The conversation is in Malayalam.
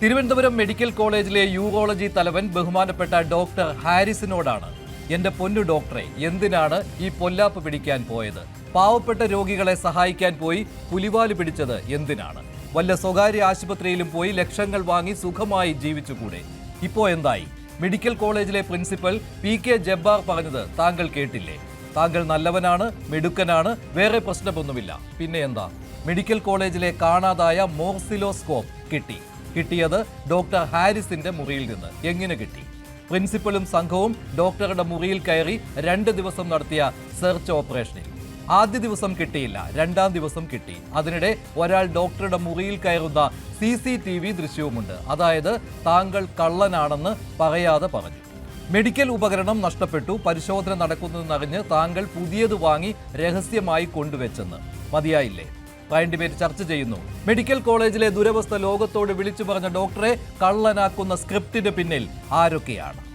തിരുവനന്തപുരം മെഡിക്കൽ കോളേജിലെ യൂറോളജി തലവൻ ബഹുമാനപ്പെട്ട ഡോക്ടർ ഹാരിസിനോടാണ് എന്റെ പൊന്നു ഡോക്ടറെ എന്തിനാണ് ഈ പൊല്ലാപ്പ് പിടിക്കാൻ പോയത്? പാവപ്പെട്ട രോഗികളെ സഹായിക്കാൻ പോയി പുലിവാല് പിടിച്ചത് എന്തിനാണ്? വല്ല സ്വകാര്യ ആശുപത്രിയിലും പോയി ലക്ഷങ്ങൾ വാങ്ങി സുഖമായി ജീവിച്ചുകൂടെ? ഇപ്പോ എന്തായി? മെഡിക്കൽ കോളേജിലെ പ്രിൻസിപ്പൽ PK ജബ്ബാർ പറഞ്ഞത് താങ്കൾ കേട്ടില്ലേ? താങ്കൾ നല്ലവനാണ്, മിടുക്കനാണ്, വേറെ പ്രശ്നമൊന്നുമില്ല. പിന്നെ എന്താ? മെഡിക്കൽ കോളേജിലെ കാണാതായ മോർസിലോസ്കോപ്പ് കിട്ടിയത് ഡോക്ടർ ഹാരിസിന്റെ മുറിയിൽ നിന്ന്. എങ്ങനെ കിട്ടി? പ്രിൻസിപ്പലും സംഘവും ഡോക്ടറുടെ മുറിയിൽ കയറി 2 ദിവസം നടത്തിയ സെർച്ച് ഓപ്പറേഷനിൽ ആദ്യ ദിവസം കിട്ടിയില്ല, 2ാം ദിവസം കിട്ടി. അതിനിടെ ഒരാൾ ഡോക്ടറുടെ മുറിയിൽ കയറുന്ന CCTV ദൃശ്യവുമുണ്ട്. അതായത് താങ്കൾ കള്ളനാണെന്ന് പറയാതെ പറഞ്ഞു. മെഡിക്കൽ ഉപകരണം നഷ്ടപ്പെട്ടു, പരിശോധന നടക്കുന്നതെന്നറിഞ്ഞ് താങ്കൾ പുതിയത് വാങ്ങി രഹസ്യമായി കൊണ്ടുവച്ചെന്ന്. മതിയായില്ലേ? പ്രൈം ഡിബേറ്റ് ചർച്ച ചെയ്യുന്നു. മെഡിക്കൽ കോളേജിലെ ദുരവസ്ഥ ലോകത്തോട് വിളിച്ചു പറഞ്ഞ ഡോക്ടറെ കള്ളനാക്കുന്ന സ്ക്രിപ്റ്റിന് പിന്നിൽ ആരൊക്കെയാണ്?